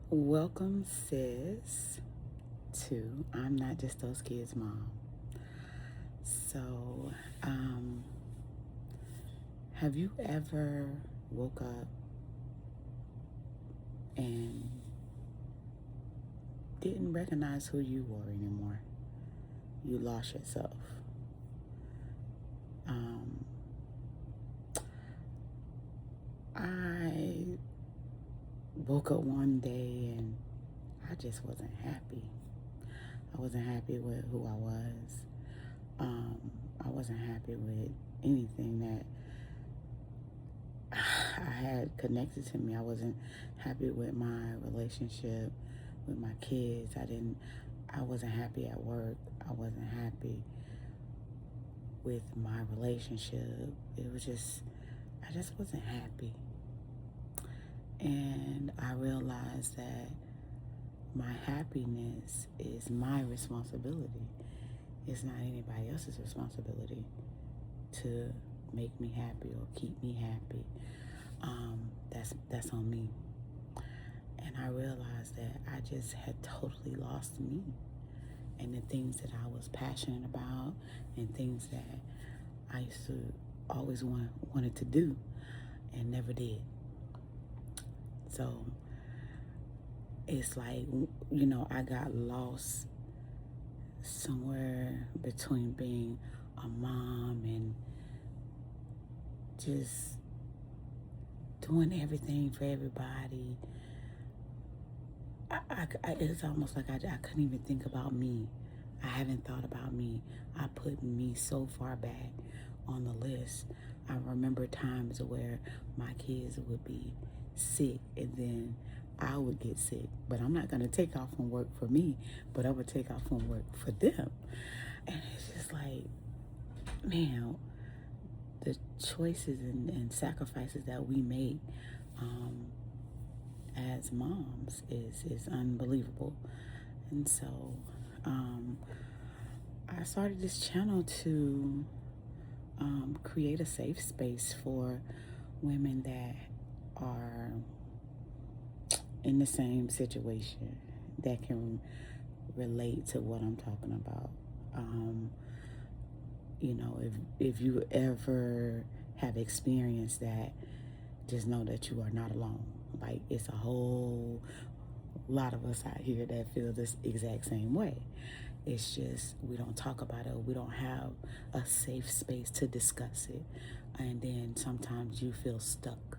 Welcome, sis, to I'm Not Just Those Kids' Mom. So, um, have you ever woke up and didn't recognize who you were anymore? You lost yourself. Um, I woke up one day and I just wasn't happy. I wasn't happy with who I was. I wasn't happy with anything that I had connected to me. I wasn't happy with my relationship with my kids. I wasn't happy at work. I wasn't happy with my relationship. I just wasn't happy. And I realized that my happiness is my responsibility. It's not anybody else's responsibility to make me happy or keep me happy. That's on me. And I realized that I just had totally lost me and the things that I was passionate about and things that I used to always wanted to do and never did. So it's like, I got lost somewhere between being a mom and just doing everything for everybody. It's almost like I couldn't even think about me. I haven't thought about me. I put me so far back on the list. I remember times where my kids would be sick and then I would get sick. But I'm not going to take off from work for me, but I would take off from work for them. And it's just like, man, the choices and sacrifices that we make as moms is unbelievable. And so I started this channel to create a safe space for women that are in the same situation that can relate to what I'm talking about. If you ever have experienced that, just know that you are not alone. Like, it's a whole lot of us out here that feel this exact same way. It's just we don't talk about it. We don't have a safe space to discuss it. And then sometimes you feel stuck.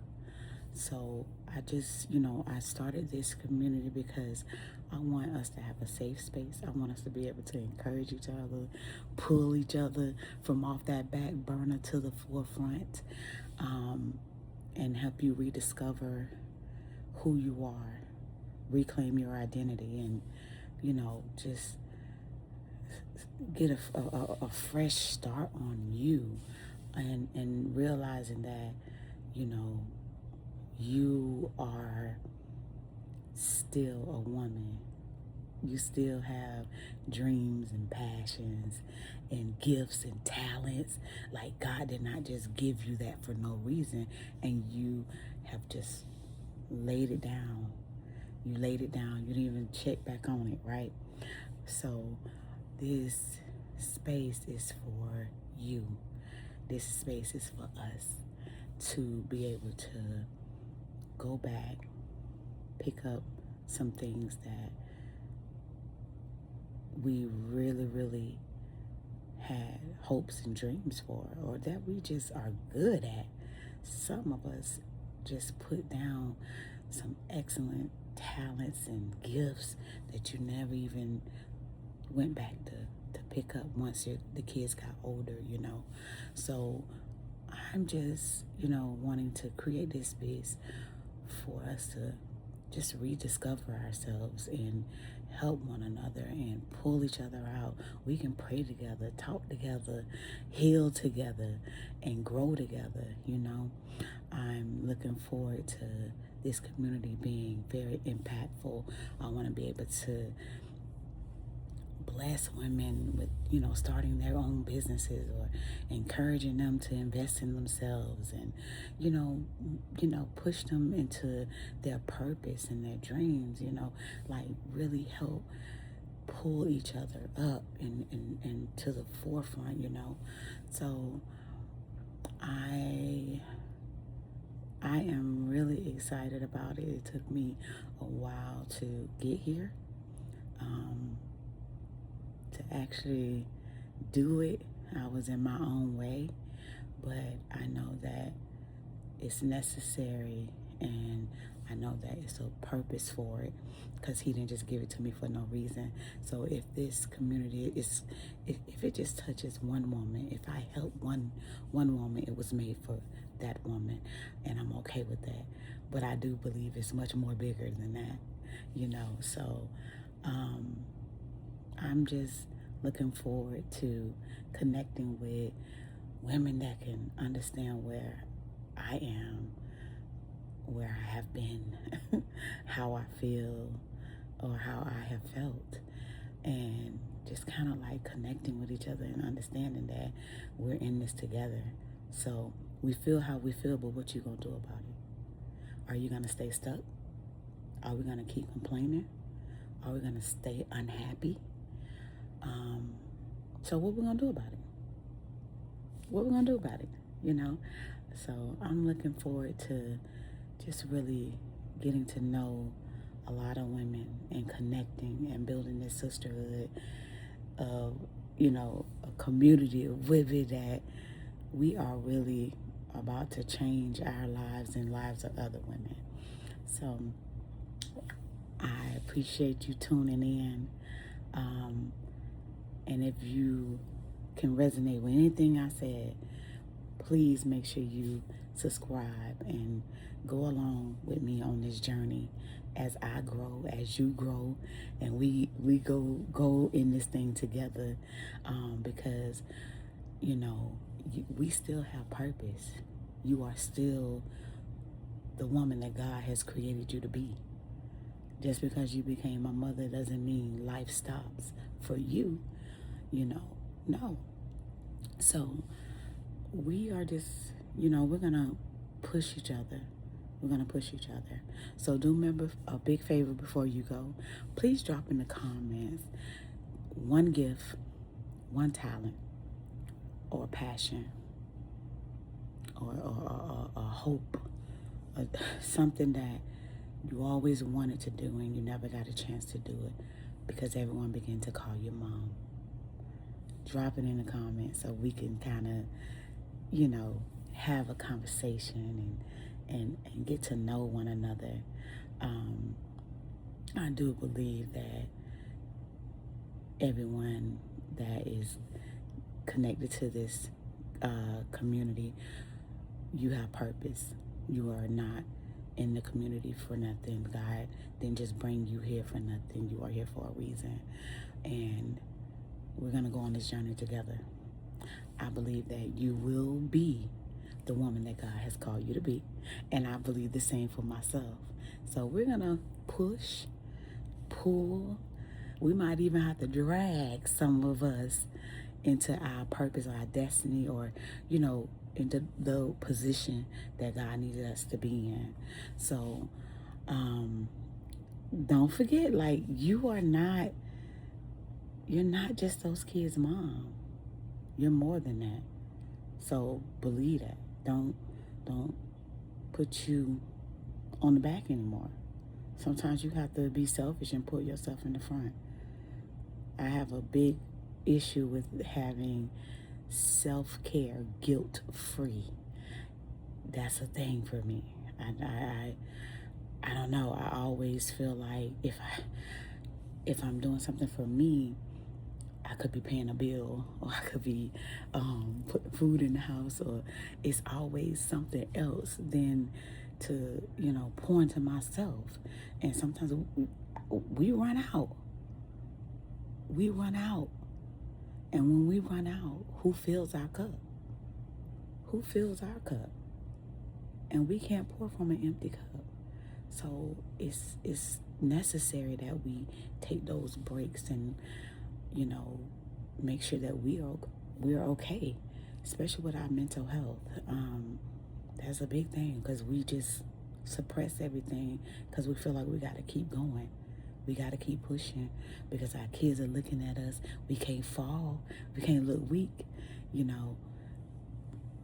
So I started this community because I want us to have a safe space. I want us to be able to encourage each other, pull each other from off that back burner to the forefront, and help you rediscover who you are, reclaim your identity, and, just get a fresh start on you, and realizing that, you are still a woman. You still have dreams and passions and gifts and talents. Like, God did not just give you that for no reason, and you have just laid it down. You laid it down. You didn't even check back on it, right? So this space is for you. This space is for us to be able to go back, pick up some things that we really, really had hopes and dreams for, or that we just are good at. Some of us just put down some excellent talents and gifts that you never even went back to pick up once the kids got older. So I'm just, wanting to create this space for us to just rediscover ourselves and help one another and pull each other out. We can pray together, talk together, heal together, and grow together. I'm looking forward to this community being very impactful. I want to be able to bless women with, starting their own businesses, or encouraging them to invest in themselves, and, push them into their purpose and their dreams, like really help pull each other up and to the forefront, So I am really excited about it. It took me a while to get here, to actually do it. I was in my own way, but I know that it's necessary, and I know that it's a purpose for it, because he didn't just give it to me for no reason. So if this community is, if it just touches one woman, if I help one woman, it was made for that woman, and I'm okay with that. But I do believe it's much more bigger than that, So I'm just looking forward to connecting with women that can understand where I am, where I have been, how I feel, or how I have felt, and just kind of like connecting with each other and understanding that we're in this together. So we feel how we feel, but what you gonna do about it? Are you gonna stay stuck? Are we gonna keep complaining? Are we gonna stay unhappy? So what we gonna do about it? What we gonna do about it? So I'm looking forward to just really getting to know a lot of women and connecting and building this sisterhood of, a community of women that we are really about to change our lives and lives of other women. So I appreciate you tuning in. And if you can resonate with anything I said, please make sure you subscribe and go along with me on this journey as I grow, as you grow, and we go in this thing together, because we still have purpose. You are still the woman that God has created you to be. Just because you became a mother doesn't mean life stops for you, no. So we are just, we're gonna push each other. We're gonna push each other. So do remember a big favor before you go. Please drop in the comments one gift, one talent, or a passion, or a hope, something that you always wanted to do and you never got a chance to do it because everyone began to call you mom. Drop it in the comments so we can kind of, have a conversation and get to know one another. I do believe that everyone that is connected to this community, you have purpose. You are not in the community for nothing. God didn't just bring you here for nothing. You are here for a reason. And we're going to go on this journey together. I believe that you will be the woman that God has called you to be. And I believe the same for myself. So we're going to push, pull. We might even have to drag some of us into our purpose or our destiny, or, into the position that God needed us to be in. So don't forget, like, you're not just those kids' mom. You're more than that. So believe that. Don't put you on the back anymore. Sometimes you have to be selfish and put yourself in the front. I have a big issue with having self-care guilt-free. That's a thing for me. I don't know. I always feel like if I'm doing something for me, I could be paying a bill, or I could be putting food in the house, or it's always something else than to, pour into myself. And sometimes we run out. We run out. And when we run out, who fills our cup? Who fills our cup? And we can't pour from an empty cup. So it's necessary that we take those breaks and, you know, make sure that we're okay, especially with our mental health. That's a big thing because we just suppress everything because we feel like we got to keep going. We got to keep pushing because our kids are looking at us. We can't fall. We can't look weak, you know,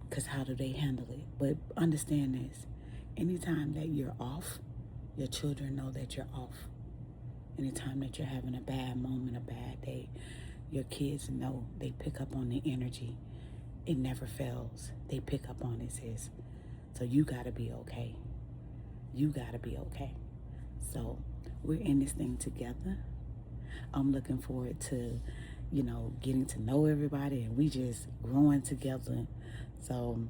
because how do they handle it? But understand this. Anytime that you're off, your children know that you're off. Anytime that you're having a bad moment, a bad day, your kids know. They pick up on the energy. It never fails. They pick up on it, sis. So you got to be okay. You got to be okay. So we're in this thing together. I'm looking forward to, you know, getting to know everybody, and we just growing together. So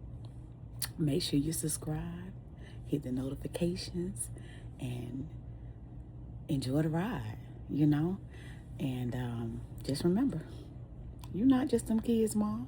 make sure you subscribe, hit the notifications, and enjoy the ride, you know? And just remember, you're not just some kids' mom.